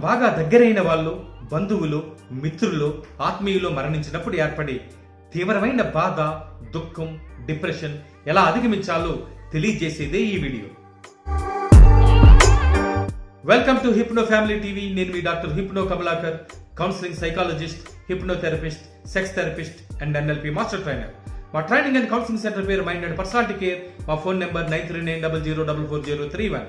బాగా దగ్గరైన వాళ్ళు, బంధువులు, మిత్రులు, ఆత్మీయులు మరణించినప్పుడు ఏర్పడే తీవ్రమైన బాధ, దుఃఖం, డిప్రెషన్ ఎలా అధిగమించాలో తెలియజేసేదే ఈ వీడియో. Welcome to hypno family TV. నేను మీ doctor hypno Kamalakar, counselling psychologist, hypnotherapist, sex therapist and N.L.P master trainer. మా ట్రైనింగ్ అండ్ కౌన్సిలింగ్ సెంటర్ పేరు మైండ్ అండ్ పర్సనాలిటీ కేర్. మా ఫోన్ నెంబర్ 9390044031.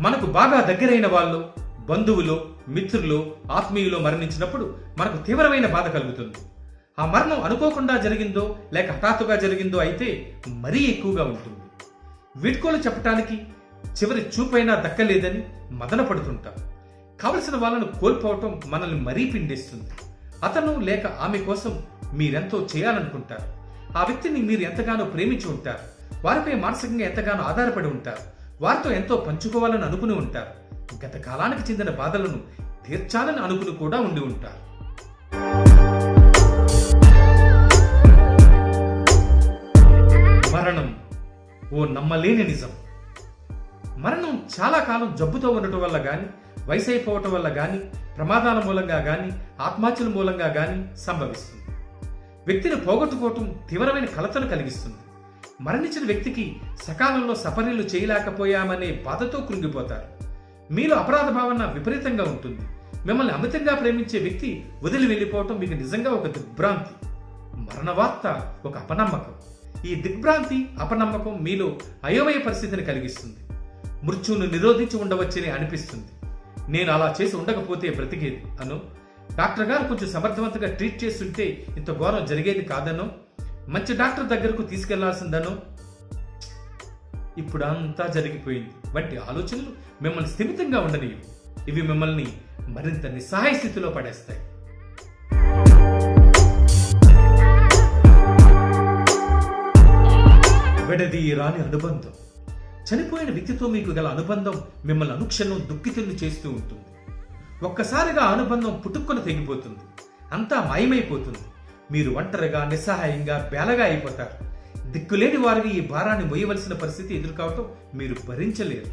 మనకు బాగా దగ్గరైన వాళ్ళు, బంధువులు, మిత్రులు, ఆత్మీయులు మరణించినప్పుడు మనకు తీవ్రమైన బాధ కలుగుతుంది. ఆ మరణం అనుకోకుండా జరిగిందో లేక హఠాత్తుగా జరిగిందో అయితే మరీ ఎక్కువగా ఉంటుంది. వీడ్కోలు చెప్పటానికి చివరి చూపైనా దక్కలేదని మదన పడుతుంటాం. కావలసిన వాళ్ళను కోల్పోవటం మనల్ని మరీ పిండేస్తుంది. అతను లేక ఆమె కోసం మీరెంతో చేయాలనుకుంటారు. ఆ వ్యక్తిని మీరు ఎంతగానో ప్రేమించి ఉంటారు. వారిపై మానసికంగా ఎంతగానో ఆధారపడి ఉంటారు. వారితో ఎంతో పంచుకోవాలని అనుకుని ఉంటారు. గత కాలానికి చెందిన బాధలను తీర్చాలని అనుకుని కూడా ఉండి ఉంటారు. మరణం ఓ నమ్మలేని నిజం. మరణం చాలా కాలం జబ్బుతో ఉండటం వల్ల గాని, వయసు అయిపోవటం వల్ల గాని, ప్రమాదాల మూలంగా గాని, ఆత్మహత్యల మూలంగా గాని సంభవిస్తుంది. వ్యక్తిని పోగొట్టుకోవటం తీవ్రమైన కలతను కలిగిస్తుంది. మరణించిన వ్యక్తికి సకాలంలో సపర్యలు చేయలేకపోయామనే బాధతో కృంగిపోతారు. మీలో అపరాధ భావన విపరీతంగా ఉంటుంది. మిమ్మల్ని అమితంగా ప్రేమించే వ్యక్తి వదిలి వెళ్ళిపోవటం మీకు నిజంగా ఒక దిగ్భ్రాంతి. మరణ వార్త ఒక అపనమ్మకం. ఈ దిగ్భ్రాంతి, అపనమ్మకం మీలో అయోమయ పరిస్థితిని కలిగిస్తుంది. మృత్యువును నిరోధించి ఉండవచ్చని అనిపిస్తుంది. నేను అలా చేసి ఉండకపోతే బ్రతికేది అను, డాక్టర్ గారు కొంచెం సమర్థవంతంగా ట్రీట్ చేస్తుంటే ఇంత ఘోరం జరిగేది కాదనో, మంచి డాక్టర్ దగ్గరకు తీసుకెళ్లాల్సిందనో, ఇప్పుడు అంతా జరిగిపోయింది వంటి ఆలోచనలు మిమ్మల్ని స్థిమితంగా ఉండనివి. ఇవి మిమ్మల్ని మరింత నిస్సహాయ స్థితిలో పడేస్తాయి. విడదీయరాని అనుబంధం. చనిపోయిన వ్యక్తితో మీకు గల అనుబంధం మిమ్మల్ని అనుక్షణం దుఃఖితుల్ని చేస్తూ ఉంటుంది. ఒక్కసారిగా అనుబంధం పుట్టుకొని తెగిపోతుంది. అంతా మాయమైపోతుంది. మీరు ఒంటరిగా, నిస్సహాయంగా, బేలగా అయిపోతారు. దిక్కులేని వారికి ఈ భారాన్ని మోయవలసిన పరిస్థితి ఎదుర్కోవటం మీరు భరించలేరు.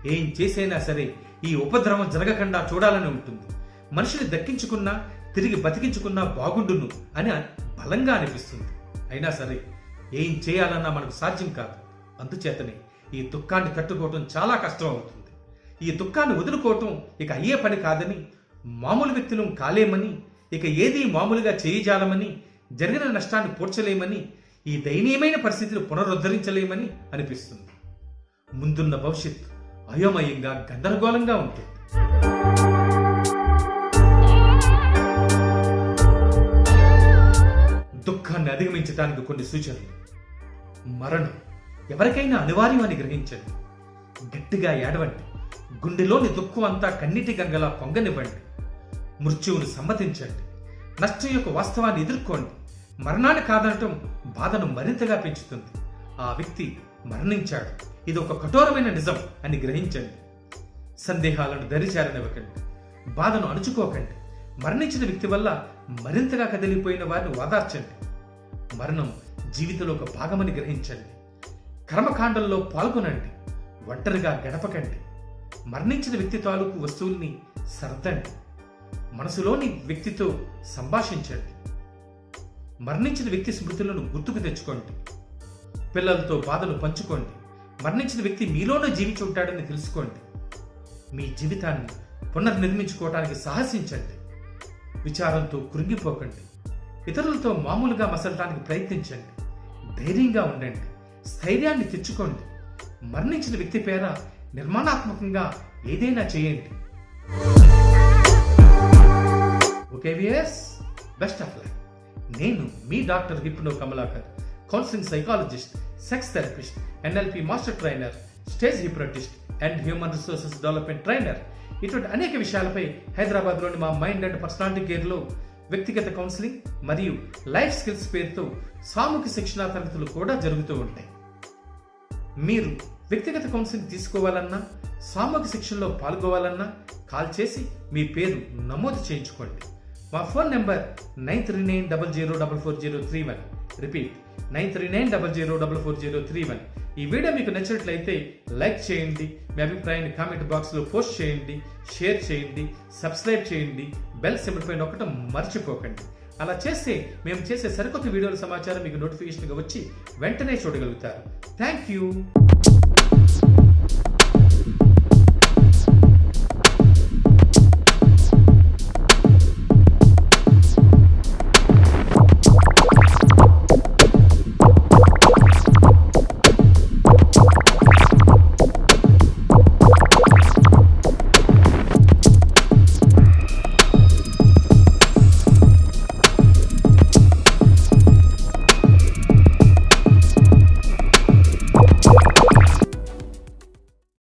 ఏం చేసైనా సరే ఈ ఉపద్రవం జరగకుండా చూడాలని ఉంటుంది. మనిషిని దక్కించుకున్నా, తిరిగి బతికించుకున్నా బాగుండును అని బలంగా అనిపిస్తుంది. అయినా సరే ఏం చేయాలన్నా మనకు సాధ్యం కాదు. అందుచేతనే ఈ దుఃఖాన్ని తట్టుకోవటం చాలా కష్టం అవుతుంది. ఈ దుఃఖాన్ని వదులుకోవటం ఇక అయ్యే పని కాదని, మామూలు వ్యక్తులం కాలేమని, ఇక ఏది మామూలుగా చేయజాలమని, జరిగిన నష్టాన్ని పూడ్చలేమని, ఈ దయనీయమైన పరిస్థితిని పునరుద్ధరించలేమని అనిపిస్తుంది. ముందున్న భవిష్యత్తు అయోమయంగా, గందరగోళంగా ఉంటుంది. దుఃఖాన్ని అధిగమించడానికి కొన్ని సూచనలు. మరణం ఎవరికైనా అనివార్యం అని గ్రహించండి. గట్టిగా ఏడవండి. గుండెలోని దుఃఖం అంతా కన్నీటి గంగలా పొంగనివ్వండి. మృత్యువును సమ్మతించండి. నష్టం యొక్క వాస్తవాన్ని ఎదుర్కోండి. మరణాన్ని కాదనటం బాధను మరింతగా పెంచుతుంది. ఆ వ్యక్తి మరణించాడు, ఇది ఒక కఠోరమైన నిజం అని గ్రహించండి. సందేహాలను దరిచారనివ్వకండి. బాధను అణుచుకోకండి. మరణించిన వ్యక్తి వల్ల మరింతగా కదిలిపోయిన వారిని ఓదార్చండి. మరణం జీవితంలో ఒక భాగమని గ్రహించండి. కర్మకాండంలో పాల్గొనండి. ఒంటరిగా గడపకండి. మరణించిన వ్యక్తి తాలూకు వస్తువుల్ని సర్దండి. మనసులోని వ్యక్తితో సంభాషించండి. మరణించిన వ్యక్తి స్మృతులను గుర్తుకు తెచ్చుకోండి. పిల్లలతో బాధను పంచుకోండి. మరణించిన వ్యక్తి మీలోనే జీవించి ఉంటాడని తెలుసుకోండి. మీ జీవితాన్ని పునర్నిర్మించుకోవడానికి సాహసించండి. విచారంతో కృంగిపోకండి. ఇతరులతో మామూలుగా మసలటానికి ప్రయత్నించండి. ధైర్యంగా ఉండండి. స్థైర్యాన్ని తెచ్చుకోండి. మరణించిన వ్యక్తి పేర నిర్మాణాత్మకంగా ఏదైనా చేయండి. Okay viewers, best of luck. నేను మీ doctor hypno Kamalakar, counselling psychologist, sex therapist, N.L.P master trainer, stage hypnotist and human resources development trainer. ఇటువంటి అనేక విషయాలపై హైదరాబాద్లోని మా మైండ్ అండ్ పర్సనాలిటీ కేర్లో వ్యక్తిగత కౌన్సిలింగ్ మరియు లైఫ్ స్కిల్స్ పేరుతో సామూహిక శిక్షణా తరగతులు కూడా జరుగుతూ ఉంటాయి. మీరు వ్యక్తిగత కౌన్సిలింగ్ తీసుకోవాలన్నా, సామూహిక శిక్షణలో పాల్గొవాలన్నా కాల్ చేసి మీ పేరు నమోదు చేయించుకోండి. మా ఫోన్ నెంబర్ 9390044031. రిపీట్ 9390044031. ఈ వీడియో మీకు నచ్చినట్లయితే లైక్ చేయండి, మీ అభిప్రాయాన్ని కామెంట్ బాక్స్లో పోస్ట్ చేయండి, షేర్ చేయండి, సబ్స్క్రైబ్ చేయండి, బెల్ సింబల్ పైన నొక్కడం మర్చిపోకండి. అలా చేస్తే మేము చేసే సరికొత్త వీడియోల సమాచారం మీకు నోటిఫికేషన్గా వచ్చి వెంటనే చూడగలుగుతారు. Thank you.